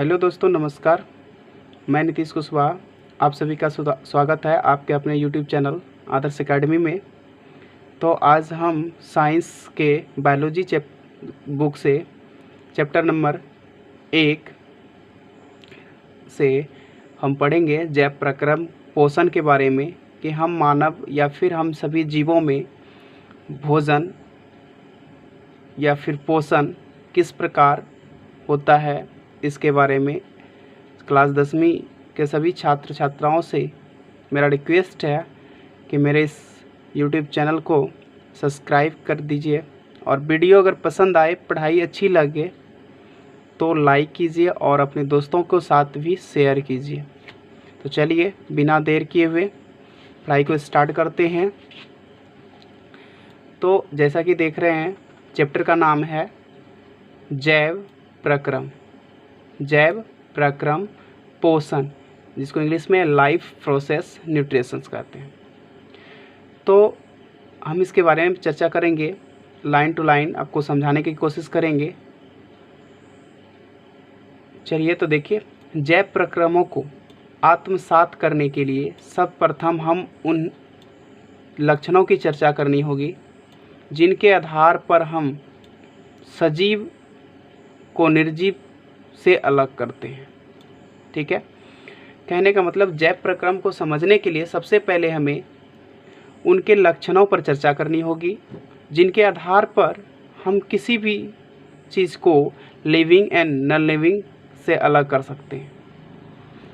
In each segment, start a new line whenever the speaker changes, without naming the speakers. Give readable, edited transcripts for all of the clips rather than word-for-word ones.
Hello दोस्तों, नमस्कार। मैं नीतीश कुशवाहा। आप सभी का स्वागत है आपके अपने यूट्यूब चैनल आदर्श एकेडमी में। तो आज हम साइंस के बायोलॉजी बुक से चैप्टर नंबर 1 से हम पढ़ेंगे जैव प्रक्रम पोषण के बारे में कि हम मानव या फिर हम सभी जीवों में भोजन या फिर पोषण किस प्रकार होता है। इसके बारे में क्लास 10वीं के सभी छात्र छात्राओं से मेरा रिक्वेस्ट है कि मेरे इस YouTube चैनल को सब्सक्राइब कर दीजिए और वीडियो अगर पसंद आए, पढ़ाई अच्छी लगे तो लाइक कीजिए और अपने दोस्तों को साथ भी शेयर कीजिए। तो चलिए बिना देर किए हुए पढ़ाई को स्टार्ट करते हैं। तो जैसा कि देख रहे हैं, चैप्टर का नाम है जैव प्रक्रम। जैव प्रक्रम पोषण, जिसको इंग्लिश में लाइफ प्रोसेस न्यूट्रिशंस कहते हैं। तो हम इसके बारे में चर्चा करेंगे, लाइन टू लाइन आपको समझाने की कोशिश करेंगे। चलिए तो देखिए, जैव प्रक्रमों को आत्मसात करने के लिए सर्वप्रथम हम उन लक्षणों की चर्चा करनी होगी जिनके आधार पर हम सजीव को निर्जीव से अलग करते हैं। ठीक है, कहने का मतलब जैव प्रक्रम को समझने के लिए सबसे पहले हमें उनके लक्षणों पर चर्चा करनी होगी जिनके आधार पर हम किसी भी चीज़ को लिविंग एंड नॉन लिविंग से अलग कर सकते हैं,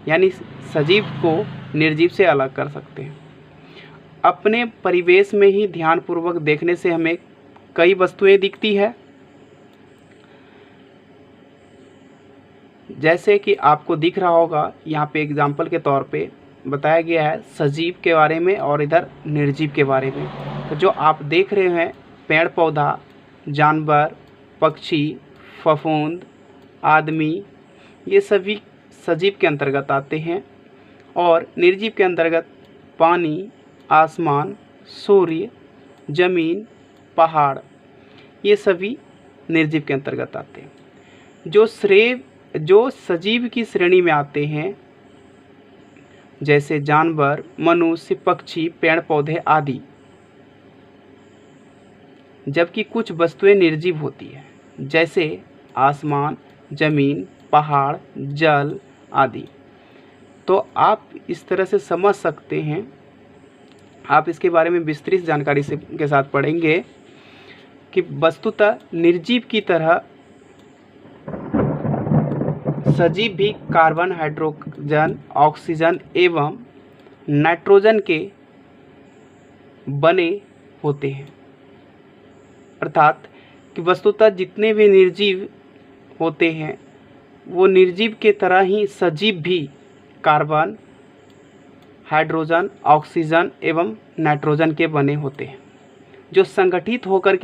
यानी सजीव को निर्जीव से अलग कर सकते हैं। अपने परिवेश में ही ध्यानपूर्वक देखने से हमें कई वस्तुएं दिखती है, जैसे कि आपको दिख रहा होगा यहाँ पे एग्जाम्पल के तौर पे बताया गया है सजीव के बारे में और इधर निर्जीव के बारे में। तो जो आप देख रहे हैं पेड़ पौधा, जानवर, पक्षी, फफूंद, आदमी, ये सभी सजीव के अंतर्गत आते हैं और निर्जीव के अंतर्गत पानी, आसमान, सूर्य, जमीन, पहाड़, ये सभी निर्जीव के अंतर्गत आते हैं। जो सजीव की श्रेणी में आते हैं जैसे जानवर, मनुष्य, पक्षी, पेड़ पौधे आदि, जबकि कुछ वस्तुएं निर्जीव होती है जैसे आसमान, जमीन, पहाड़, जल आदि। तो आप इस तरह से समझ सकते हैं। आप इसके बारे में विस्तृत जानकारी के साथ पढ़ेंगे कि वस्तुतः निर्जीव की तरह सजीव भी कार्बन, हाइड्रोजन, ऑक्सीजन एवं नाइट्रोजन के बने होते हैं। अर्थात कि वस्तुतः जितने भी निर्जीव होते हैं वो निर्जीव के तरह ही सजीव भी कार्बन, हाइड्रोजन, ऑक्सीजन एवं नाइट्रोजन के बने होते हैं, जो संगठित होकर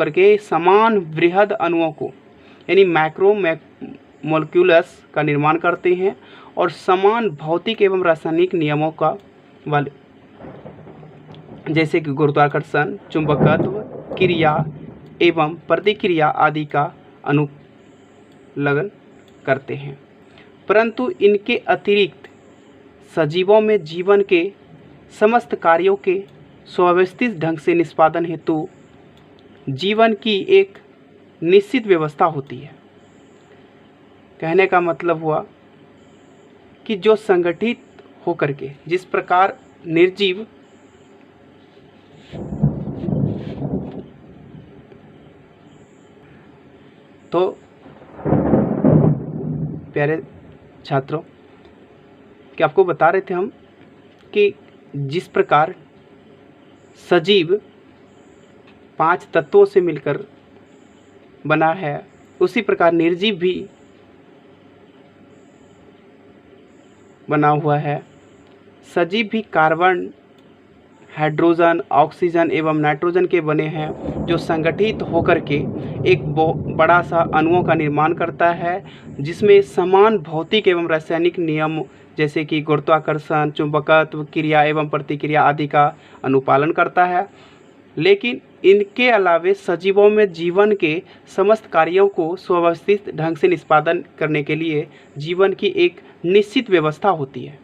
के समान बृहद अणुओं को यानी मैक्रो मोलिक्यूल्स का निर्माण करते हैं और समान भौतिक एवं रासायनिक नियमों का वाले, जैसे कि गुरुत्वाकर्षण, चुंबकत्व, क्रिया एवं प्रतिक्रिया आदि का अनुलग्न करते हैं। परंतु इनके अतिरिक्त सजीवों में जीवन के समस्त कार्यों के सुव्यवस्थित ढंग से निष्पादन हेतु जीवन की एक निश्चित व्यवस्था होती है। कहने का मतलब हुआ कि जो संगठित होकर के जिस प्रकार निर्जीव तो प्यारे छात्रों कि आपको बता रहे थे हम कि जिस प्रकार सजीव 5 तत्वों से मिलकर बना है, उसी प्रकार निर्जीव भी बना हुआ है। सजीव भी कार्बन, हाइड्रोजन, ऑक्सीजन एवं नाइट्रोजन के बने हैं, जो संगठित होकर के एक बड़ा सा अणुओं का निर्माण करता है जिसमें समान भौतिक एवं रासायनिक नियम जैसे कि गुरुत्वाकर्षण, चुंबकत्व, क्रिया एवं प्रतिक्रिया आदि का अनुपालन करता है। लेकिन इनके अलावे सजीवों में जीवन के समस्त कार्यों को सुव्यवस्थित ढंग से निष्पादन करने के लिए जीवन की एक निश्चित व्यवस्था होती है।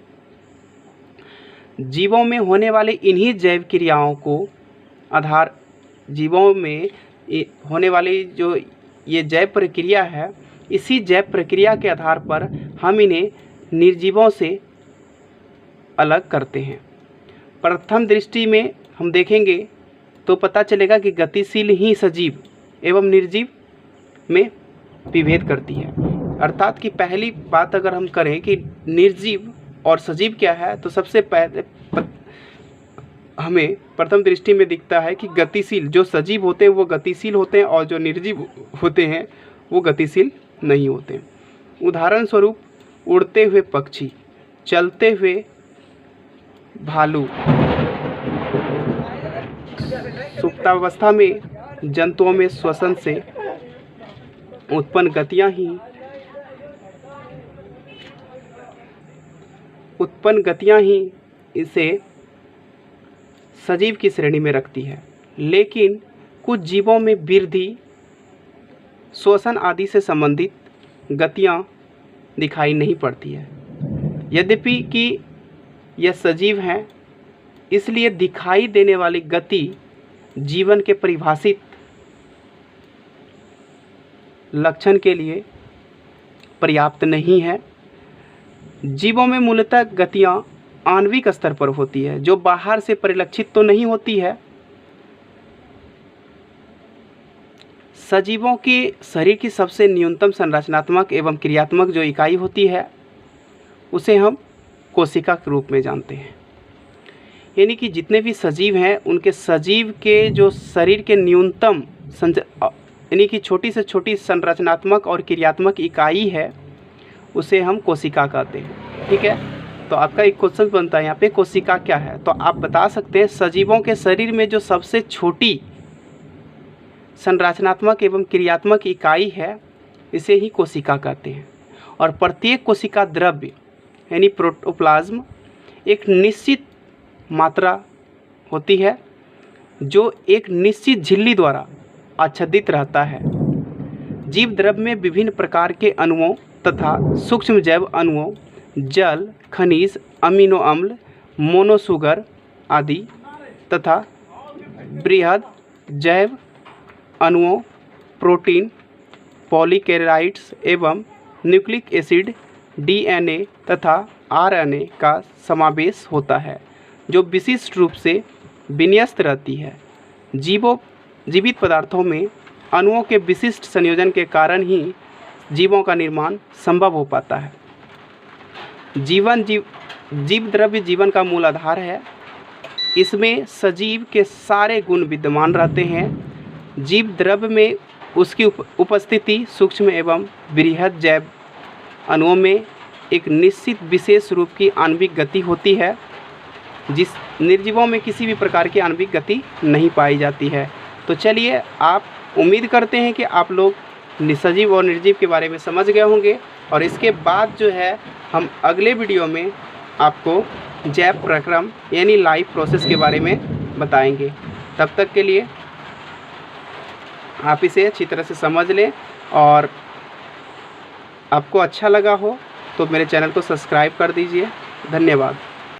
जीवों में होने वाले इन्हीं जैव क्रियाओं को आधार जीवों में होने वाली जो ये जैव प्रक्रिया है, इसी जैव प्रक्रिया के आधार पर हम इन्हें निर्जीवों से अलग करते हैं। प्रथम दृष्टि में हम देखेंगे तो पता चलेगा कि गतिशील ही सजीव एवं निर्जीव में विभेद करती है। अर्थात कि पहली बात अगर हम करें कि निर्जीव और सजीव क्या है, तो सबसे पहले हमें प्रथम दृष्टि में दिखता है कि गतिशील जो सजीव होते हैं वो गतिशील होते हैं और जो निर्जीव होते हैं वो गतिशील नहीं होते। उदाहरण स्वरूप उड़ते हुए पक्षी, चलते हुए भालू, सुप्तावस्था में जंतुओं में श्वसन से उत्पन्न गतियां ही इसे सजीव की श्रेणी में रखती है। लेकिन कुछ जीवों में वृद्धि, श्वसन आदि से संबंधित गतियां दिखाई नहीं पड़ती है। यद्यपि कि यह सजीव हैं, इसलिए दिखाई देने वाली गति जीवन के परिभाषित लक्षण के लिए पर्याप्त नहीं है। जीवों में मूलतः गतियां आणविक स्तर पर होती है, जो बाहर से परिलक्षित तो नहीं होती है। सजीवों के शरीर की सबसे न्यूनतम संरचनात्मक एवं क्रियात्मक जो इकाई होती है उसे हम कोशिका के रूप में जानते हैं। यानी कि जितने भी सजीव हैं उनके सजीव के जो शरीर के न्यूनतम यानी कि छोटी से छोटी संरचनात्मक और क्रियात्मक इकाई है उसे हम कोशिका कहते हैं। ठीक है, तो आपका एक क्वेश्चन बनता है यहाँ पे, कोशिका क्या है? तो आप बता सकते हैं सजीवों के शरीर में जो सबसे छोटी संरचनात्मक एवं क्रियात्मक इकाई है इसे ही कोशिका कहते हैं। और प्रत्येक कोशिका द्रव्य यानी प्रोटोप्लाज्म एक निश्चित मात्रा होती है जो एक निश्चित झिल्ली द्वारा आच्छादित रहता है। जीव द्रव्य में विभिन्न प्रकार के अणुओं तथा सूक्ष्म जैव अणुओं, जल, खनिज, अमीनो अम्ल, मोनोसुगर आदि तथा बृहद जैव अणुओं, प्रोटीन, पॉलीकेराइड्स एवं न्यूक्लिक एसिड, डीएनए तथा आरएनए का समावेश होता है, जो विशिष्ट रूप से विन्यस्त रहती है। जीवित पदार्थों में अणुओं के विशिष्ट संयोजन के कारण ही जीवों का निर्माण संभव हो पाता है। जीव द्रव्य जीवन का मूल आधार है। इसमें सजीव के सारे गुण विद्यमान रहते हैं। जीव द्रव्य में उसकी उपस्थिति सूक्ष्म एवं बृहद जैव अणुओं में एक निश्चित विशेष रूप की आणविक गति होती है, जिस निर्जीवों में किसी भी प्रकार की आणविक गति नहीं पाई जाती है। तो चलिए, आप उम्मीद करते हैं कि आप लोग सजीव और निर्जीव के बारे में समझ गए होंगे, और इसके बाद जो है हम अगले वीडियो में आपको जैव प्रक्रम यानी लाइफ प्रोसेस के बारे में बताएंगे। तब तक के लिए आप इसे अच्छी तरह से समझ लें, और आपको अच्छा लगा हो तो मेरे चैनल को सब्सक्राइब कर दीजिए। धन्यवाद।